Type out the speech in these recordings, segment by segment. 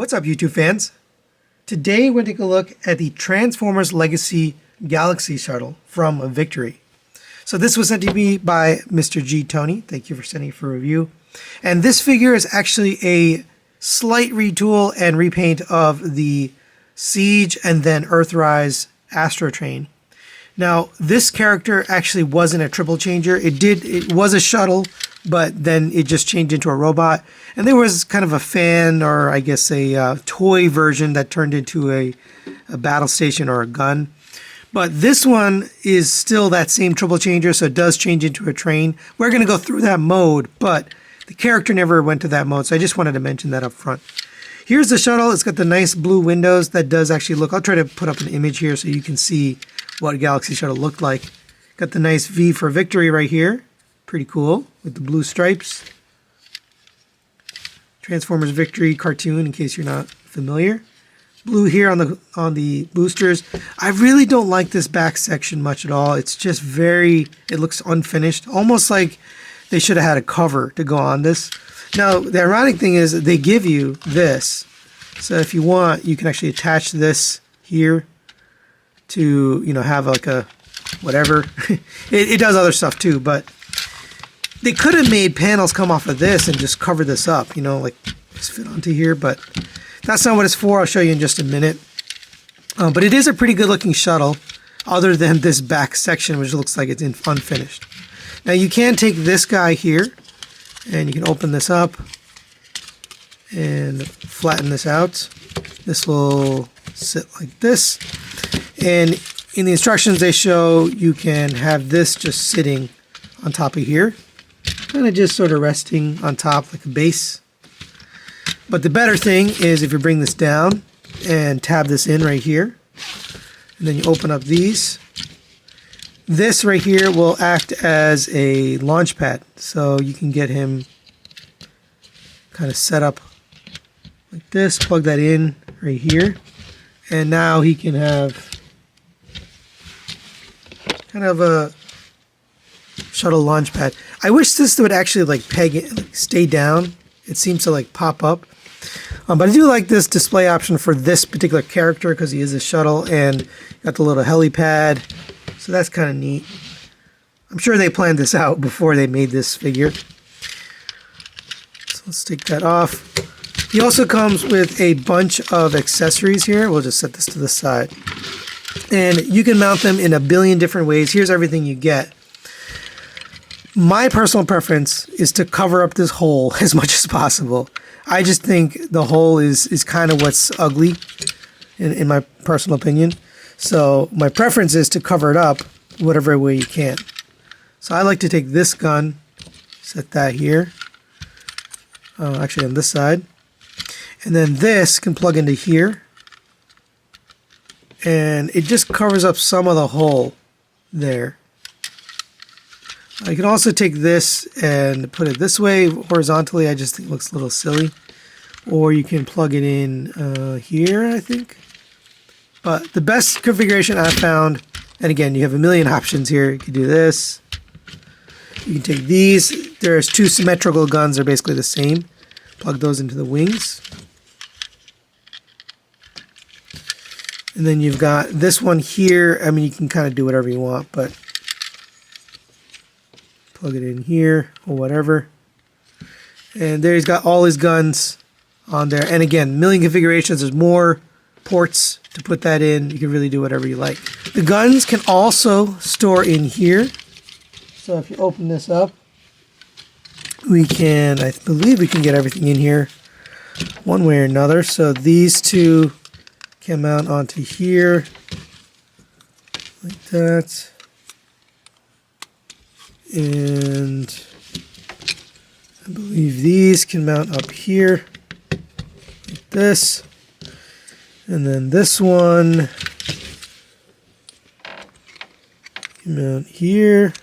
What's up, YouTube fans? Today we're going to take a look at the Transformers Legacy Galaxy Shuttle from Victory. So this was sent to me by Mr. G. Tony. Thank you for sending it for review. And this figure is actually a slight retool and repaint of the Siege and then Earthrise Astro Train. Now, this character actually wasn't a triple changer. It was a shuttle, but then it just changed into a robot. And there was kind of a fan, or I guess a toy version that turned into a battle station or a gun. But this one is still that same triple changer, so it does change into a train. We're going to go through that mode, but the character never went to that mode, so I just wanted to mention that up front. Here's the shuttle. It's got the nice blue windows. That does actually look... I'll try to put up an image here so you can see what a Galaxy Shuttle looked like. Got the nice V for Victory right here. Pretty cool, with the blue stripes. Transformers Victory cartoon, in case you're not familiar. Blue here on the boosters. I really don't like this back section much at all. It's just very... It looks unfinished. Almost like they should have had a cover to go on this. Now, the ironic thing is they give you this. So if you want, you can actually attach this here to, you know, have like a whatever. it does other stuff too, but they could have made panels come off of this and just cover this up, you know, like just fit onto here, but that's not what it's for. I'll show you in just a minute. But it is a pretty good looking shuttle, other than this back section, which looks like it's unfinished. Now you can take this guy here, and you can open this up and flatten this out. This will sit like this. And in the instructions they show you can have this just sitting on top of here. Kind of just sort of resting on top like a base. But the better thing is if you bring this down and tab this in right here. And then you open up these. This right here will act as a launch pad. So you can get him kind of set up like this. Plug that in right here. And now he can have kind of a shuttle launch pad. I wish this would actually like peg it, like stay down. It seems to like pop up. But I do like this display option for this particular character because he is a shuttle and got the little helipad. So that's kind of neat. I'm sure they planned this out before they made this figure. So let's take that off. He also comes with a bunch of accessories here. We'll just set this to the side. And you can mount them in a billion different ways. Here's everything you get. My personal preference is to cover up this hole as much as possible. I just think the hole is kind of what's ugly, in my personal opinion. So my preference is to cover it up whatever way you can. So I like to take this gun, set that here. Actually on this side. And then this can plug into here. And it just covers up some of the hole there. I can also take this and put it this way horizontally. I just think it looks a little silly. Or you can plug it in here, I think. But the best configuration I've found, and again, you have a million options here. You can do this. You can take these. There's two symmetrical guns. They're basically the same. Plug those into the wings. And then you've got this one here. I mean, you can kind of do whatever you want, but plug it in here or whatever. And there he's got all his guns on there. And again, million configurations. There's more ports to put that in. You can really do whatever you like. The guns can also store in here. So if you open this up, we can, I believe we can get everything in here one way or another. So these two can mount onto here like that. And I believe these can mount up here like this. And then this one can mount here.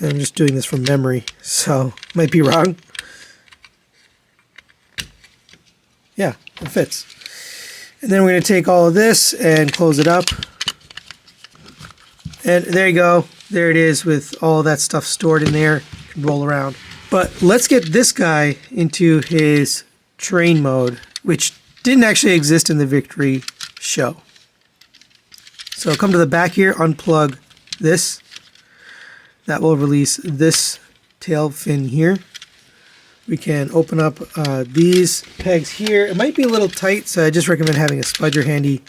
I'm just doing this from memory, so might be wrong. Yeah, it fits. And then we're going to take all of this and close it up. And there you go. There it is with all that stuff stored in there. You can roll around. But let's get this guy into his train mode, which didn't actually exist in the Victory show. So come to the back here, unplug this. That will release this tail fin here. We can open up these pegs here. It might be a little tight, so I just recommend having a spudger handy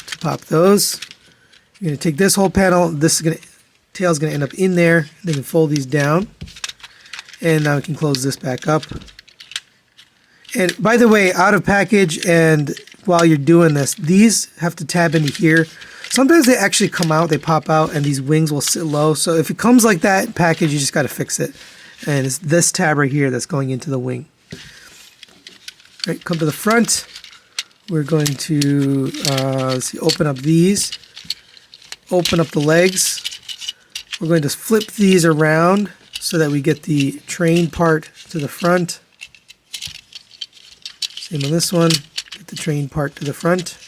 to pop those. You're going to take this whole panel. Tail's going to end up in there. Then you fold these down. And now we can close this back up. And by the way, out of package, and while you're doing this, these have to tab into here. Sometimes they actually come out, they pop out, and these wings will sit low. So if it comes like that in package, you just got to fix it. And it's this tab right here that's going into the wing. All right, come to the front. We're going to let's see, open up these. Open up the legs. We're going to flip these around so that we get the train part to the front. Same on this one. Get the train part to the front.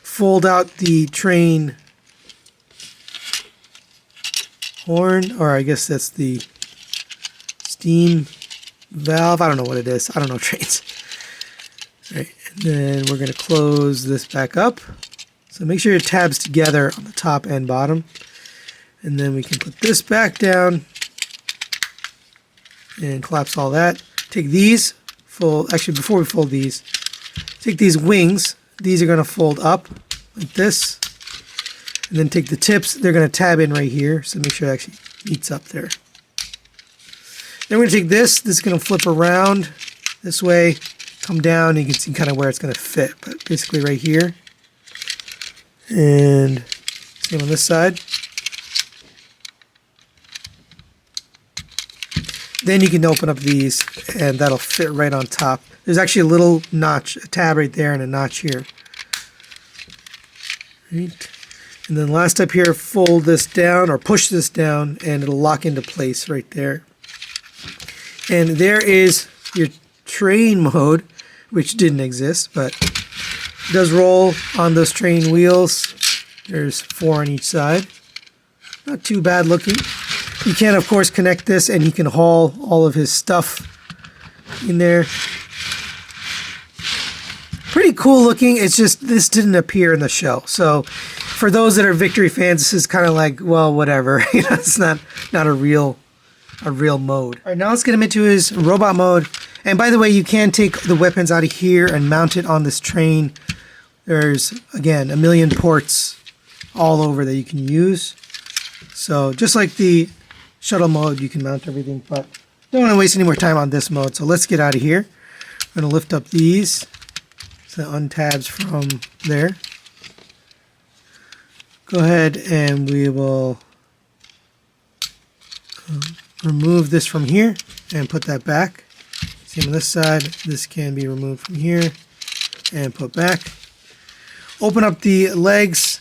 Fold out the train horn, or I guess that's the steam valve. I don't know what it is. I don't know trains. All right, and then we're going to close this back up. So make sure your tabs together on the top and bottom. And then we can put this back down and collapse all that. Take these, actually before we fold these, take these wings. These are going to fold up like this. And then take the tips. They're going to tab in right here. So make sure it actually meets up there. Then we're going to take this. This is going to flip around this way, come down, and you can see kind of where it's going to fit. But basically right here. And same on this side. Then you can open up these, and that'll fit right on top. There's actually a little notch, a tab right there, and a notch here. Right. And then last step here, fold this down or push this down, and it'll lock into place right there. And there is your train mode, which didn't exist, but it does roll on those train wheels. There's 4 on each side. Not too bad looking. You can, of course, connect this, and he can haul all of his stuff in there. Pretty cool looking. It's just this didn't appear in the show. So for those that are Victory fans, this is kind of like, well, whatever. You know, it's not a real mode. All right, now let's get him into his robot mode. And by the way, you can take the weapons out of here and mount it on this train. There's, again, a million ports all over that you can use. So just like the shuttle mode, you can mount everything, but don't want to waste any more time on this mode. So let's get out of here. I'm going to lift up these. So untabs from there. Go ahead and we will remove this from here and put that back. Same on this side. This can be removed from here and put back. Open up the legs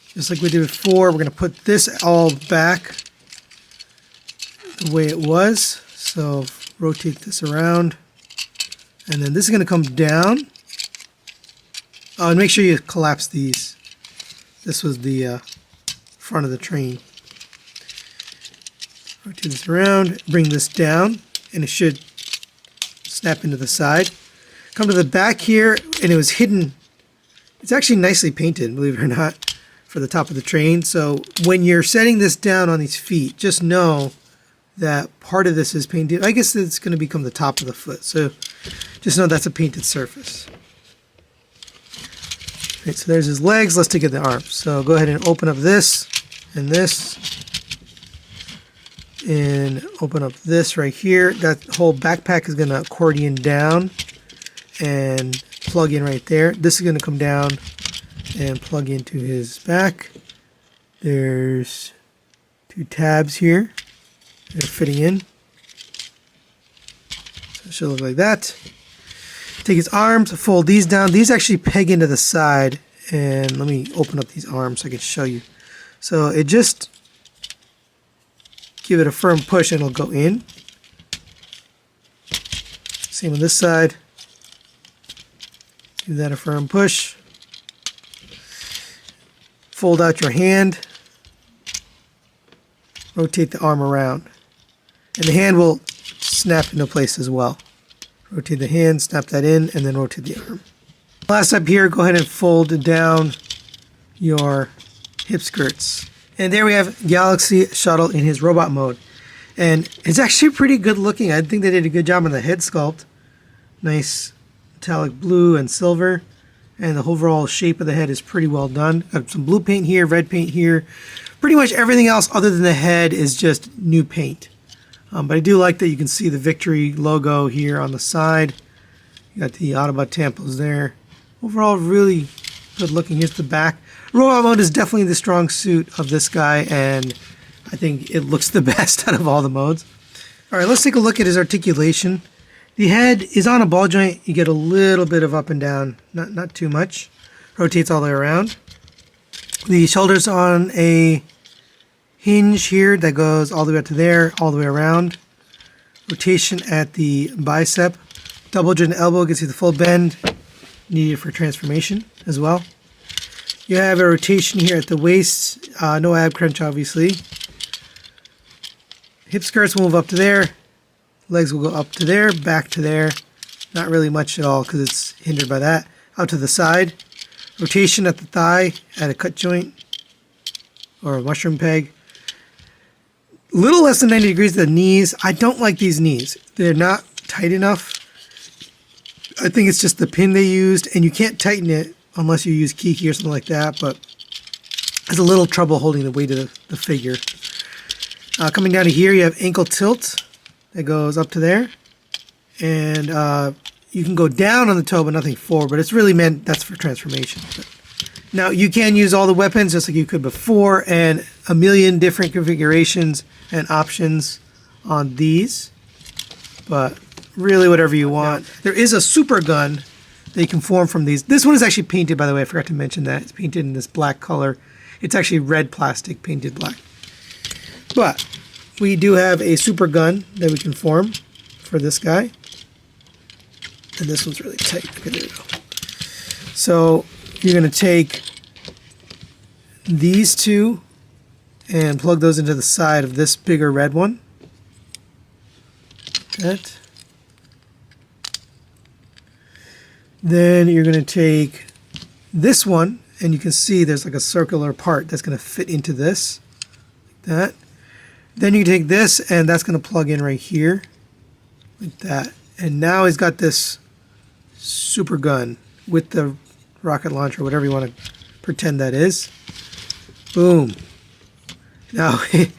just like we did before. We're going to put this all back the way it was. So rotate this around. And then this is going to come down. Oh, and make sure you collapse these. This was the front of the train. Rotate this around, bring this down, and it should snap into the side. Come to the back here, and it was hidden. It's actually nicely painted, believe it or not, for the top of the train. So when you're setting this down on these feet, just know that part of this is painted. I guess it's going to become the top of the foot. So just know that's a painted surface. Right, so there's his legs. Let's take at the arms. So go ahead and open up this and this. And open up this right here. That whole backpack is going to accordion down and plug in right there. This is going to come down and plug into his back. There's 2 tabs here. They're fitting in. So it should look like that. Take his arms, fold these down. These actually peg into the side. And let me open up these arms so I can show you. So it just give it a firm push and it'll go in. Same on this side. Give that a firm push. Fold out your hand. Rotate the arm around. And the hand will snap into place as well Rotate the hand, snap that in, and then rotate the arm. Last up here, go ahead and fold down your hip skirts. And there we have Galaxy Shuttle in his robot mode. And it's actually pretty good looking. I think they did a good job on the head sculpt. Nice metallic blue and silver. And the overall shape of the head is pretty well done. Got some blue paint here, red paint here. Pretty much everything else other than the head is just new paint. But I do like that you can see the Victory logo here on the side. You got the Autobot tampos there. Overall, really good looking. Here's the back. Robot mode is definitely the strong suit of this guy, and I think it looks the best out of all the modes. All right, let's take a look at his articulation. The head is on a ball joint. You get a little bit of up and down, not too much. Rotates all the way around. The shoulder's on a hinge here that goes all the way up to there, all the way around. Rotation at the bicep. Double joint elbow gets you the full bend needed for transformation as well. You have a rotation here at the waist, no ab crunch obviously. Hip skirts will move up to there, legs will go up to there, back to there. Not really much at all because it's hindered by that. Out to the side. Rotation at the thigh at a cut joint or a mushroom peg. Little less than 90 degrees at the knees. I don't like these knees. They're not tight enough. I think it's just the pin they used, and you can't tighten it unless you use Kiki or something like that, but it's a little trouble holding the weight of the figure. Coming down to here, you have ankle tilt that goes up to there, and you can go down on the toe, but nothing forward, but it's really meant that's for transformation. But now, you can use all the weapons just like you could before, and a million different configurations and options on these, but really whatever you want. There is a super gun that you can form from these. This one is actually painted, by the way. I forgot to mention that. It's painted in this black color. It's actually red plastic painted black. But we do have a super gun that we can form for this guy. And this one's really tight. Okay, there we go. So you're going to take these two and plug those into the side of this bigger red one. That. Then you're going to take this one, and you can see there's like a circular part that's going to fit into this, like that. Then you take this, and that's going to plug in right here, like that. And now he's got this super gun with the rocket launcher, whatever you want to pretend that is. Boom. Now, it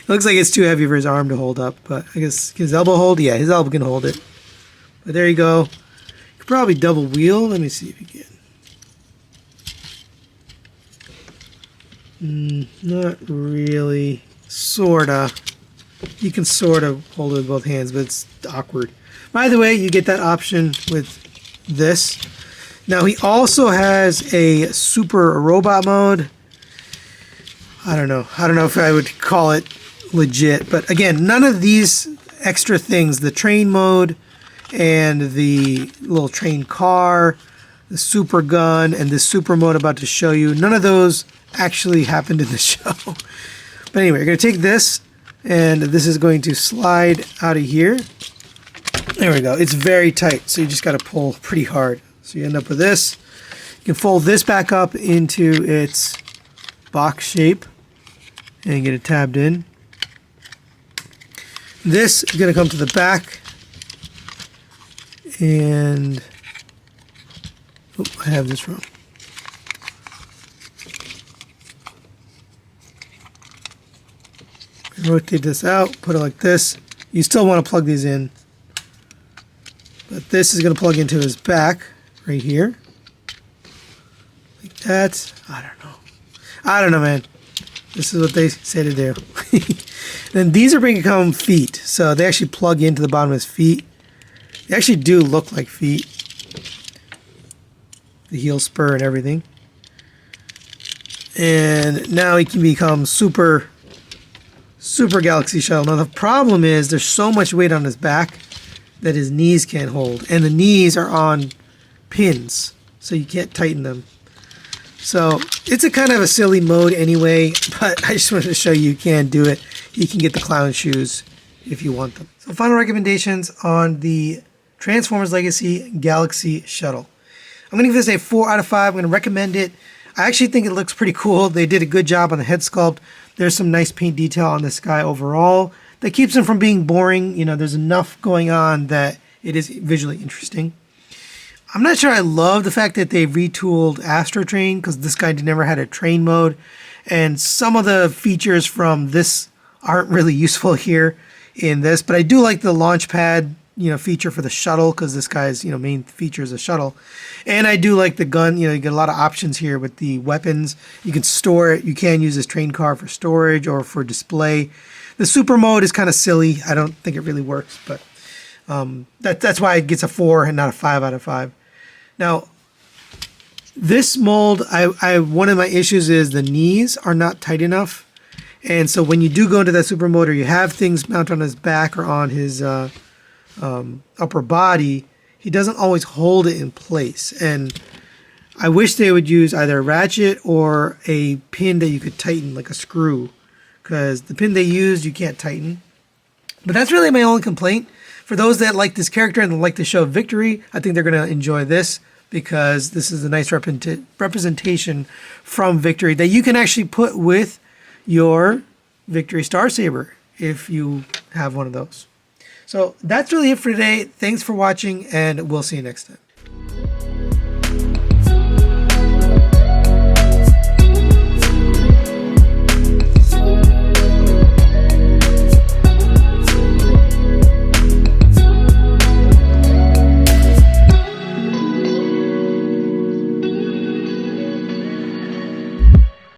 looks like it's too heavy for his arm to hold up, but I guess his elbow hold? Yeah, his elbow can hold it. But there you go. You could probably double wheel. Let me see if you can. Not really. Sorta. You can sorta hold it with both hands, but it's awkward. By the way, you get that option with this. Now, he also has a super robot mode. I don't know if I would call it legit, but again, none of these extra things, the train mode and the little train car, the super gun, and the super mode I'm about to show you, none of those actually happened in the show. But anyway, you're going to take this, and this is going to slide out of here. There we go. It's very tight, so you just got to pull pretty hard. So you end up with this. You can fold this back up into its box shape and get it tabbed in. This is going to come to the back, and I have this wrong. Rotate this out, put it like this. You still want to plug these in, but this is going to plug into his back right here, like that. I don't know, man. This is what they say to do. Then these are going to become feet, so they actually plug into the bottom of his feet. They actually do look like feet. The heel spur and everything. And now he can become super Galaxy Shuttle. Now the problem is there's so much weight on his back that his knees can't hold. And the knees are on pins, so you can't tighten them. So it's a kind of a silly mode anyway, but I just wanted to show you can do it. You can get the clown shoes if you want them. So final recommendations on the Transformers Legacy Galaxy Shuttle. I'm going to give this a 4 out of 5. I'm going to recommend it. I actually think it looks pretty cool. They did a good job on the head sculpt. There's some nice paint detail on this guy overall that keeps him from being boring. You know, there's enough going on that it is visually interesting. I'm not sure I love the fact that they retooled Astro Train, because this guy never had a train mode. And some of the features from this aren't really useful here in this. But I do like the launch pad, feature for the shuttle, because this guy's, main feature is a shuttle. And I do like the gun. You get a lot of options here with the weapons. You can store it. You can use this train car for storage or for display. The super mode is kind of silly. I don't think it really works, but that's why it gets a 4 and not a 5 out of 5. Now, this mold, one of my issues is the knees are not tight enough. And so when you do go into that super mode, or you have things mounted on his back or on his upper body, he doesn't always hold it in place. And I wish they would use either a ratchet or a pin that you could tighten, like a screw, because the pin they used you can't tighten. But that's really my only complaint. For those that like this character and like the show Victory, I think they're going to enjoy this, because this is a nice representation from Victory that you can actually put with your Victory Star Saber if you have one of those. So that's really it for today. Thanks for watching, and we'll see you next time.